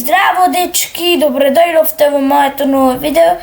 Здраво, дечки, добре дојдовте во моето ново видео.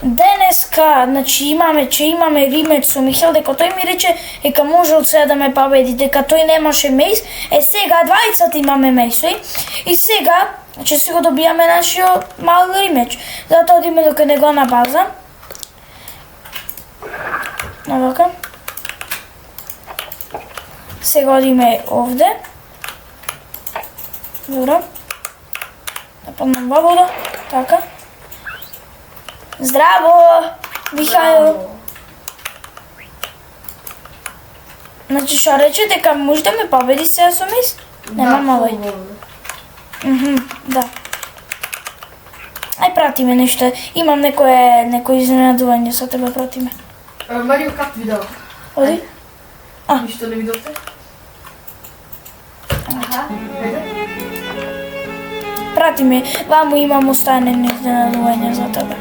Денеска, значи имаме римеч со Михел, дека тој ми рече дека може од сега да ме победи, дека тој немаше мејс. Сега двајцата имаме мејсои и сега ќе си го добијаме нашиот мал римеч. Затоа одиме до кај него на база. Навака. Сега одиме овде. Добро. Нападнам во вода, така. Здраво, Михајл. Значи, што рече дека може да ме победи сега со мејс? Нема малој. Да. Ај пратиме нешто. Имам некој изненадување со тебе, пратиме. Марио Карт видео. Оди? Ништо не видовте? Аха, Прати ме, ваму имам останени изненадување за тебе.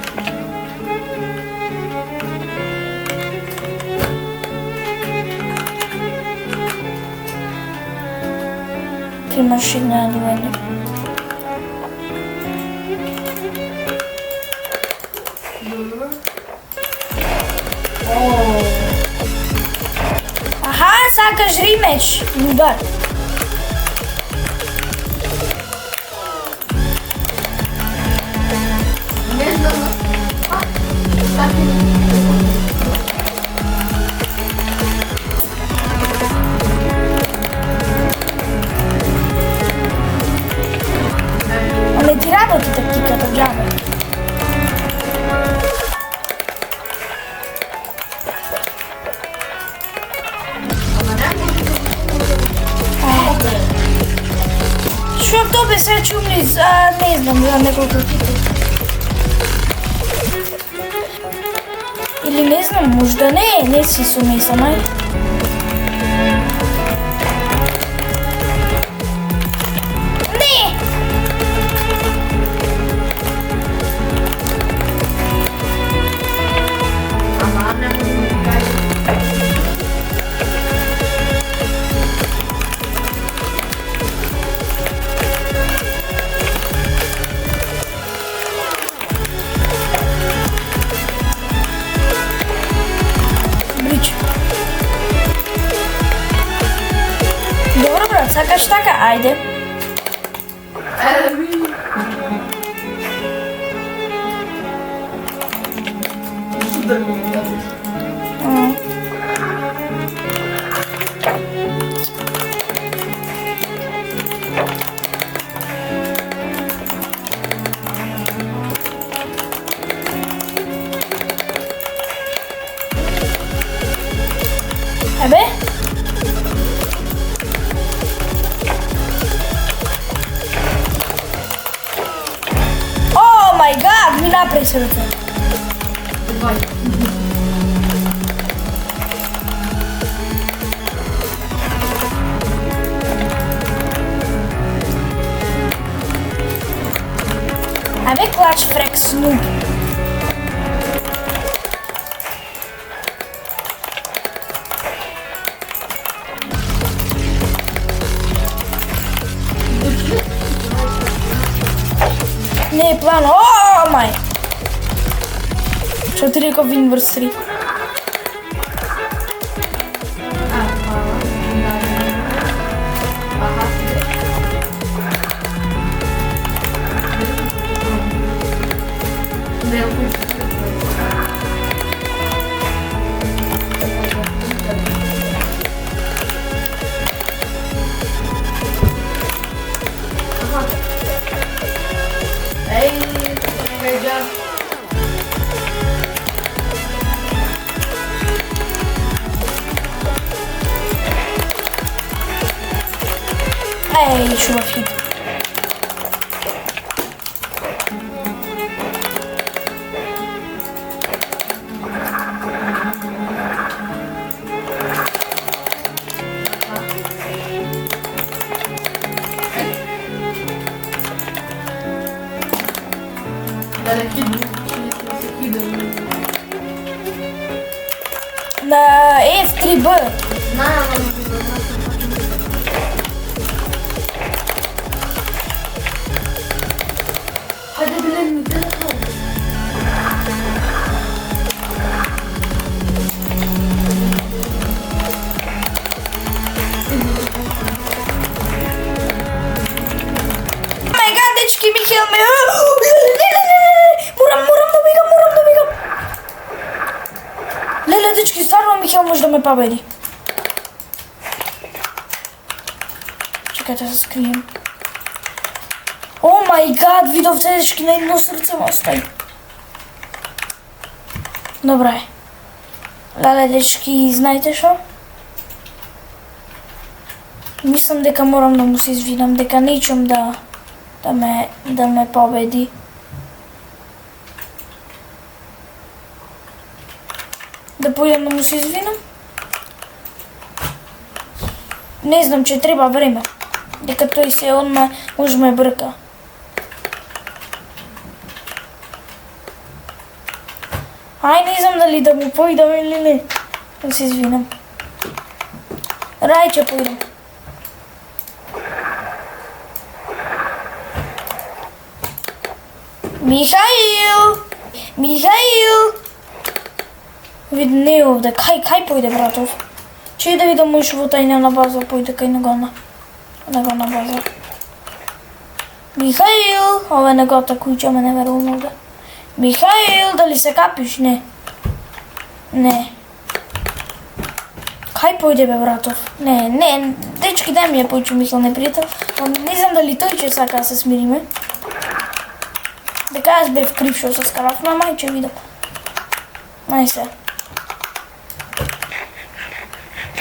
Ти имаш изненадување. Аха, сакаш римеч, лудар. Але ти работи тактиката, джабе. Што добе се чумни за, не знам, за неколку титул. Или не знам, можда не си со мејса, мај. Добро, брат, сакаш така? Ајде. Ебе? О мај гад, ми напред се ръце. Абе клач фрек снуп. Не е план, о мај! Што ти реков Inverse 3? Ей, чуваки. На F3B. ме. Морам да бегам. Леле, дечки, стварно Михел може да ме победи. Чекајте да се скрием. О мај гад, видовте дечки, на едно срце ме остави. Добре. Леле, дечки, знаете шо? Мислам дека морам да му се извинам, дека нечем да ме победи. Да појдем да му се извинам? Не знам, че треба време. Дека тој се одма може ме брка. Ај, не знам дали да му појдам или не. Да се извинам. Рај, че појдам. Михаил! Вид не е овде. Кај појде, братов? Че да видам мој животајна на база, појде кај негона база. Михаил! Ова е негота куќа, ме не верувам овде. Михаил, дали се капиш? Не. Кај појде, бе, братов? Не, дечки, дај ми ја појчу, Михаил, непријател. Не знам дали тој че сака да се смириме. Дека јас бев крив што се скаравме, мај че видам. Нај се.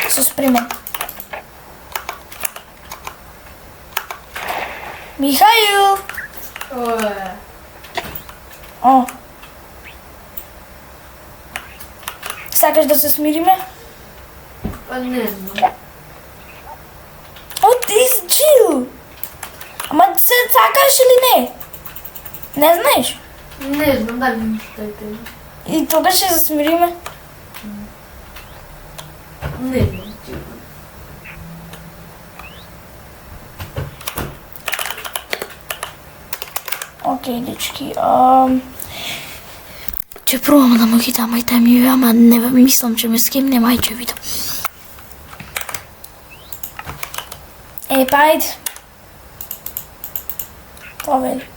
Се спремам. Михаил! О. Сакаш да се смириме? Па не знам. О, ти си чил! Ама се сакаш или не? Не знаеш? Не знам, дали ми читајте. И тогаш ще се смириме? Не знам. Окей, дечки. Ќе пробам да му ги дам ај ми, ама не мислам че ме скимне, мај че видам. Па ајде. Повели.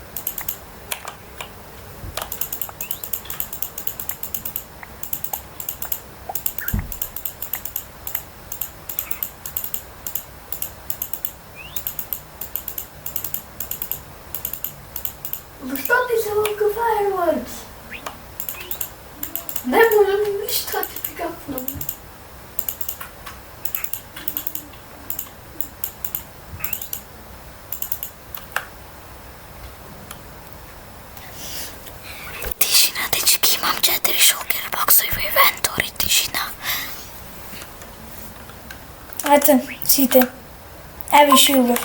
Защо ти се лъка fireworks? Не можем нищо ти прикапвам. Тишина, дечки, имам 4 шулкер боксови во инвентори, тишина. Ете, сите. Еви шилдер.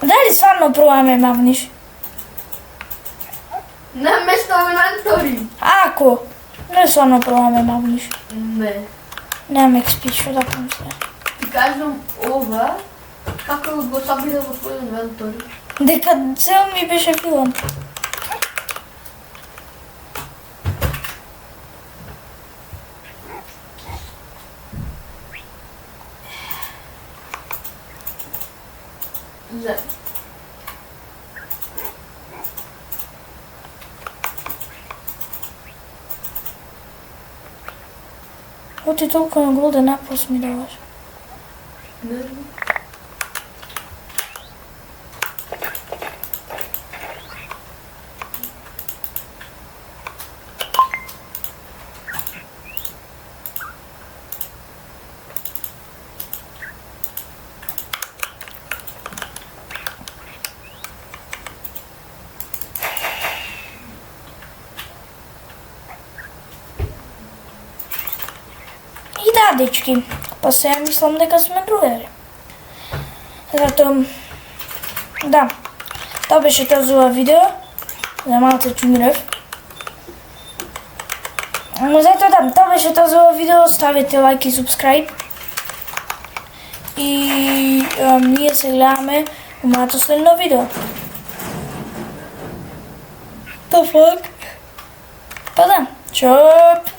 Дали стварно пробаме мавниш? Не место инвентори. Ако, не стварно пробаме мавниш. Не. Немам XP, што да помисле. Ти кажам ова, како го сабира во твој инвентори. Дека цел ми беше филан. Не. О, ти толку на голден апос ми даваш. Не знам. И да, дечки, па сега мислам дека сме другари. Зато, да, тоа беше тоа за ова видео, за малце чумирев. Зато да, тоа беше тоа за ова видео, ставете лайк и субскрайб. И ние се гледаме во моето следно видео. The fuck? Па да, чоп!